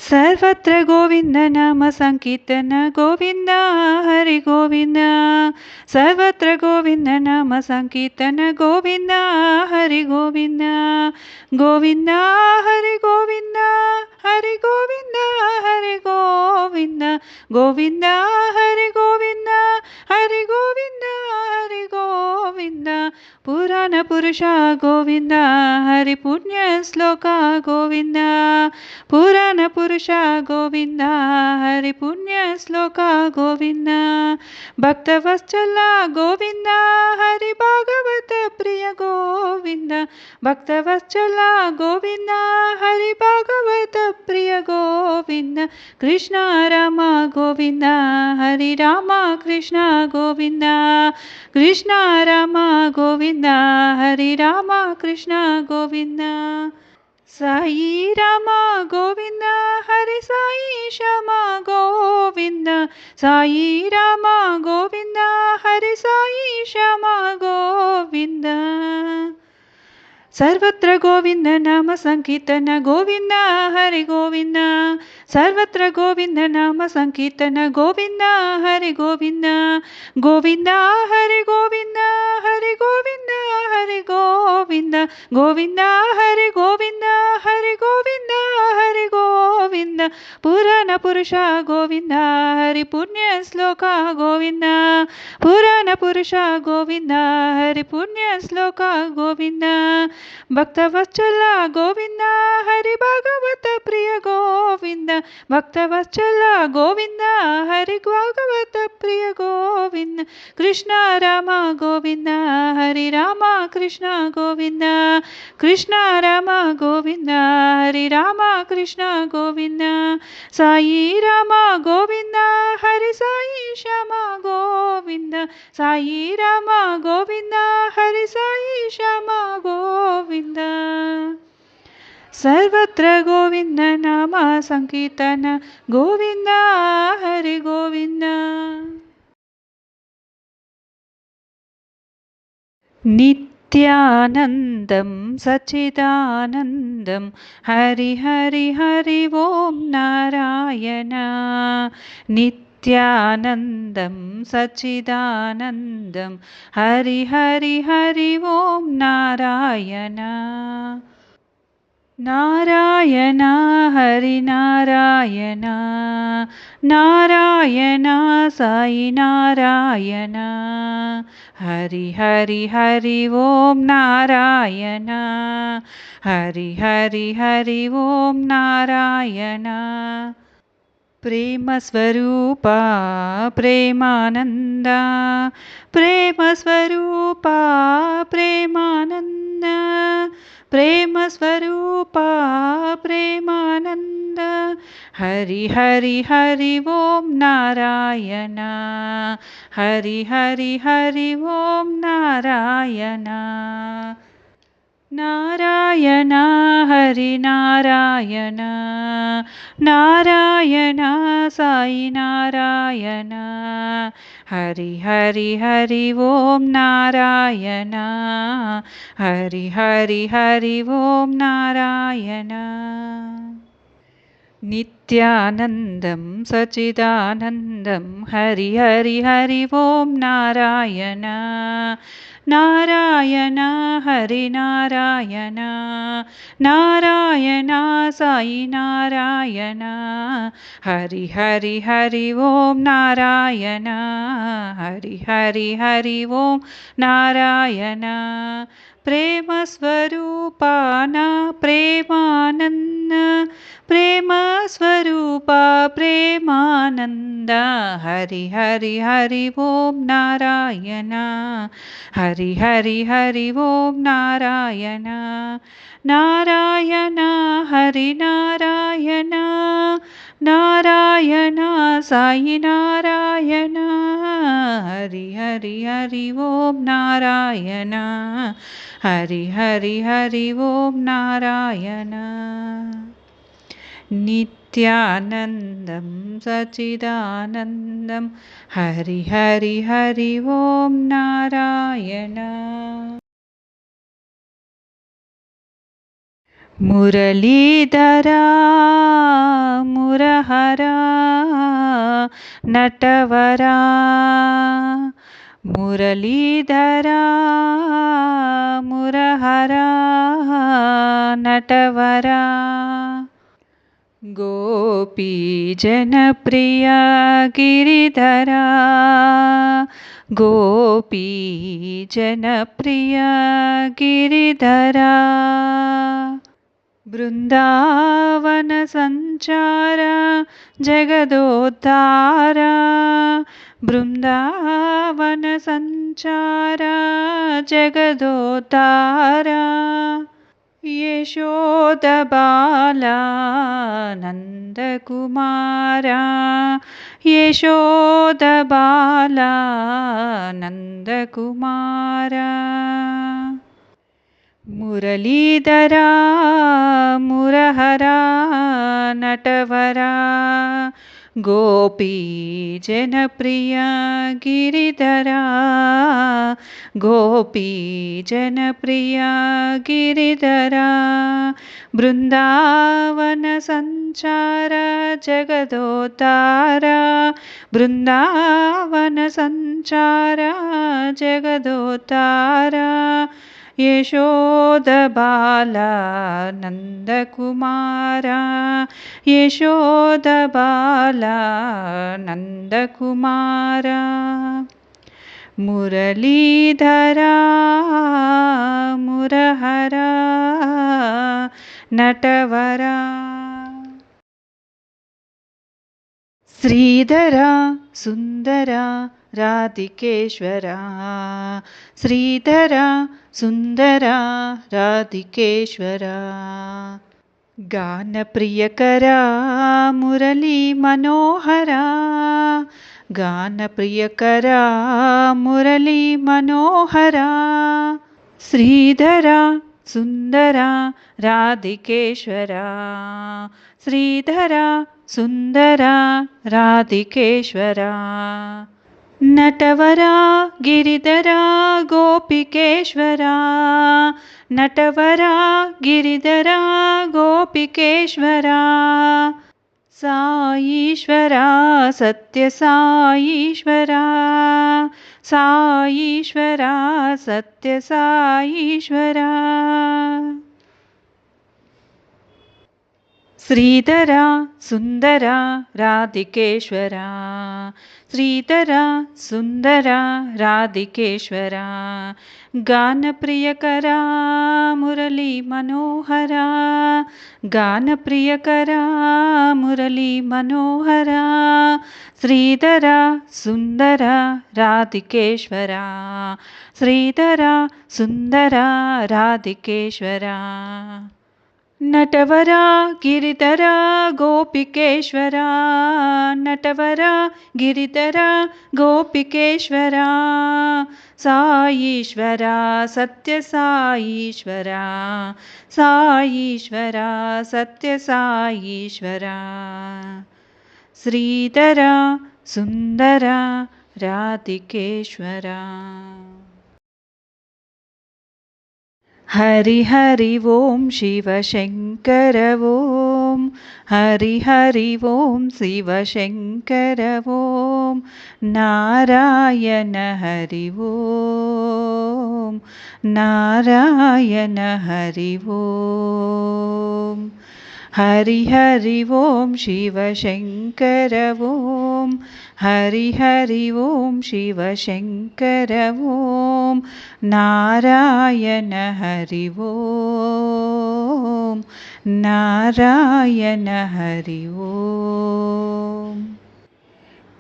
सर्वत्र गोविंद नाम संकीर्तन गोविंद हरि गोविंद। सर्वत्र गोविंद नाम संकीर्तन गोविंद हरि गोविंद। गोविंद हरि गोविंद हरि गोविंद हरि गोविंद। गोविंद हरि गोविंद हरि गोविंद हरि गोविंद। पुराण पुरुष गोविंद हरि पुण्य श्लोक गोविंद। पुराण पुरुष गोविंद हरि पुण्य श्लोक गोविंद। भक्तवत्सल गोविंद हरि भागवत प्रिय गोविंद। भक्तवत्सल गोविंद हरि भागवत प्रिय गोविंद। कृष्ण राम गोविंद हरि राम कृष्ण गोविंद। कृष्ण राम गोविंद हरि राम कृष्ण गोविंद। साई राम गोविंद हरि साई श्याम गोविंद। साई राम गोविंद हरि साई श्याम गोविंद। सर्वत्र गोविंद नाम संकीर्तन गोविंद हरि गोविंद। सर्वत्र गोविंद नाम संकीर्तन गोविंद हरि गोविंद। गोविंद हरि गोविंद हरि गोविंद हरि गोविंद। गोविंद हरि गोविंद हरि गोविंद हरि गोविंद। पुराण पुरुष गोविंद हरि पुण्य श्लोक गोविंद। पुराण पुरुष गोविंद हरि पुण्य श्लोक गोविंद। भक्तवत्सल गोविंद हरि भागवत प्रिय गोविंद। भक्तवत्सल गोविंद हरि भागवत प्रिय गोविंद। कृष्ण राम गोविंद हरि राम कृष्ण गोविंद। कृष्ण राम गोविंद हरि राम कृष्ण गोविंद। साई राम गोविंद हरि साई श्याम गोविंद। साई राम गोविंद हरि साई श्याम गोविंद। सर्वत्र गोविंद नाम संकीर्तन गोविंद हरि गोविंद। नित्यानन्दं सच्चिदानन्दं हरि हरि हरि ओं नारायण। नित्यानन्दं सच्चिदानन्दं हरि हरि हरि ओं नारायण। नारायण हरि नारायण। नारायण साई नारायण। हरि हरि हरि ओं नारायण। हरि हरि हरि ओं नारायण। प्रेम स्वरूपा प्रेमानंद। प्रेम स्वरूपा प्रेमानंद। प्रेम स्वरूपा प्रेमानंद। हरि हरि हरि ओं नारायण। हरि हरि हरि ओं नारायण। नारायण हरि नारायण। नारायण साई नारायण। हरि हरि हरि ओं नारायण। हरि हरि हरि ओं नारायण। नित्यानन्दं सच्चिदानन्दं हरि हरि हरि ओं नारायण। नारायण हरि नारायण। नारायण साई नारायण। हरि हरि हरि ओं नारायण। हरि हरि हरि ओं नारायण। प्रेम स्वरूपा न प्रेमानंद। प्रेम स्वरूपा प्रेमानंद। हरि हरि हरि ओं नारायण। हरि हरि हरि ओं नारायण। नारायण हरि नारायण। नारायण साई नारायण। हरि हरि हरि ओं नारायण। हरि हरि हरि ओं नारायण। नित्यानन्दं सच्चिदानन्दं हरि हरि हरि ओं नारायण। మురళీధరా మురహరా నటవరా మురళీధరా మురహరా నటవరా గోపీజనప్రియ గిరిధరా గోపీజనప్రియ గిరిధరా బృందావన సంచార జగదోద్ధార బృందావన సంచార జగదోద్ధార యశోదబాలా నందకుమారా యశోదబాలా నందకుమారా మురళీధరా మురహరా నటవరా గోపీజనప్రియ గిరిధరా గోపీజనప్రియ గిరిధరా బృందావన సంచార జగదోద్ధార బృందావన సంచార జగదోద్ధార యశోదబాలా నందకుమారా యశోదబాలా నందకుమారా మురళీధరా మురహరా నటవరా శ్రీధరా సుందరా రాధికేశ్వరా శ్రీధరా సుందరా రాధికేశ్వరా గానప్రియకరా మురళీ మనోహరా గానప్రియకరా మురళీ మనోహరా శ్రీధరా సుందరా రాధికేశ్వరా శ్రీధరా సుందరా రాధికేశ్వరా నటవరా గిరిధరా గోపికేశ్వరా నటవరా గిరిధరా గోపికేశ్వరా సాయీశ్వరా సత్య సాయీశ్వరా సాయీశ్వరా సత్య సాయీశ్వరా శ్రీధరా సుందరా రాధికేశ్వరా శ్రీధరా సుందరా రాధికేశ్వరా గానప్రియకరా మురళీ మనోహరా గానప్రియకరా మురళీ మనోహరా శ్రీధరా సుందరా రాధికేశ్వరా శ్రీధరా సుందరా రాధికేశ్వరా నటవరా గిరిధరా గోపికేశ్వరా నటవరా గిరిధరా గోపికేశ్వరా సాయీశ్వరా సత్య సాయీశ్వరా సాయీశ్వరా సత్య సాయీశ్వరా శ్రీధరా సుందరా రాధికేశ్వరా హరి హరి ఓం శివ శంకర ఓం హరి హరి ఓం శివ శంకర ఓం నారాయణ హరి ఓం నారాయణ హరి ఓం హరి హరి ఓం శివ శంకర ఓం హరి హరి ఓం శివ శంకర ఓం నారాయణ హరి ఓం నారాయణ హరి ఓం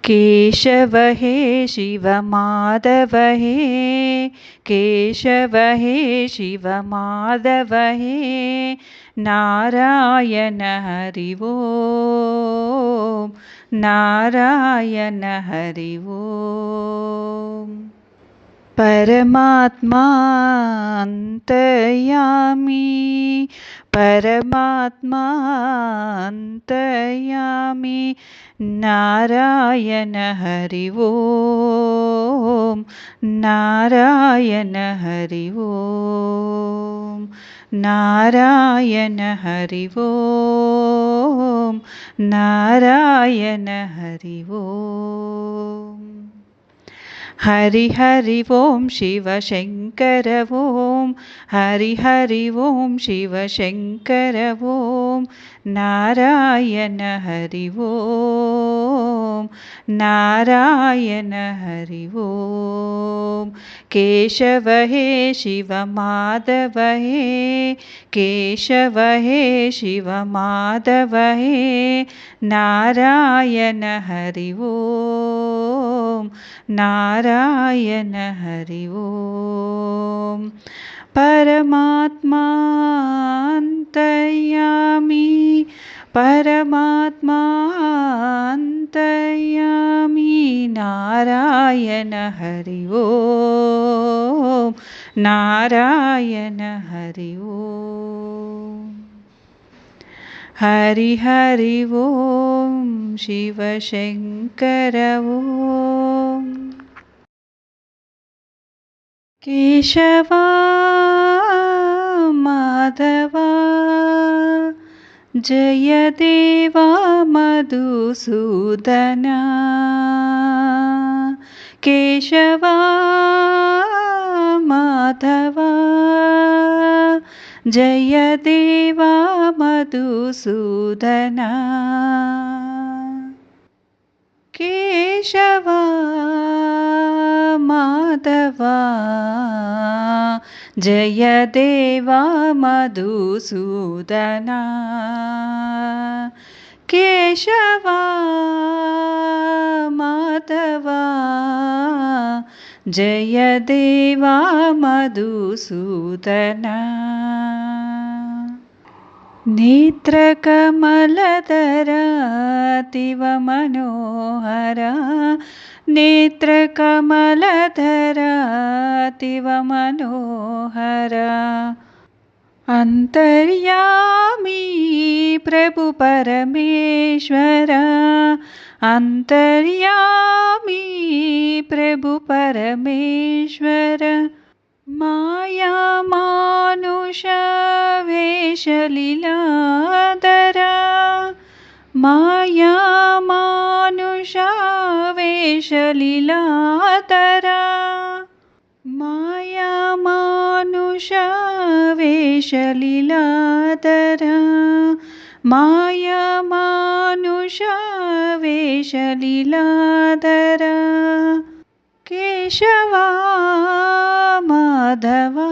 केशव हे शिव माधव हे केशव हे शिव माधव हे नारायण हरि ओम नारायण हरि ओम परमात्मा अंतर्यामी परमात्मान्तर्यामी नारायण हरि ओम नारायण हरि ओम नारायण हरि ओम नारायण हरि ओम हरि हरि ओम शिव शंकर ओम हरि हरि ओम शिव शंकर ओम नारायण हरि ओम नारायण हरि ओम केशव हे शिव माधव हे केशव हे शिव माधव हे नारायण हरि ओम नारायण हरि ओम परमात्मान्तर्यामी परमात्मान्तर्यामी नारायण हरि ओम नारायण हरि ओम हरि हरि ओम शिव शंकर ओम केशवा माधवा जय देवा मधुसूदना केशवा माधवा जय देवा मधुसूदना केशवा माधवा जय देवा मधुसूदना केशवा माधवा जय देवा मधुसूदना नेत्रकमलधरा अतीव मनोहरा नेत्रकमलधरा अतीव मनोहरा अंतर्यामी प्रभु परमेश्वर अंतर्यामी प्रभु परमेश्वर माया मानुष वेश लीलाधरा माया मानुष वेश लीलाधरा माया मानुष वेश लीलाधरा माया मानुष वेश लीलाधरा केशवा माधवा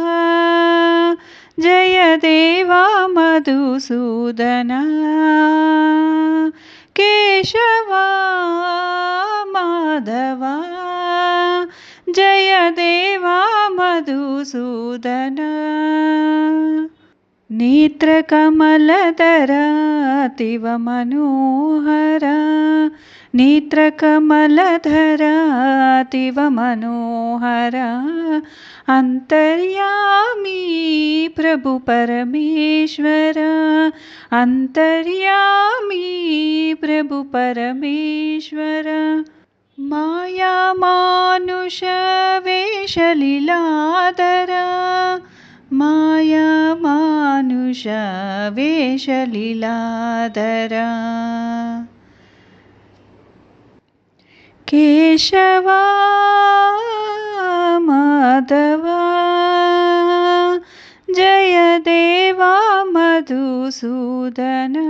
जय देवा मधुसूदना केशवा माधवा जय देवा मधुसूदना नेत्रकमलधरा अतीव मनोहरा नेत्रकमलधरा अतीव मनोहरा अंतर्यामी प्रभु परमेश्वर अंतर्यामी प्रभु परमेश्वर माया मानुष वेश लीलाधरा माया मानुष वेश लीलाधरा केशवा माधवा जय देवा मधुसूदना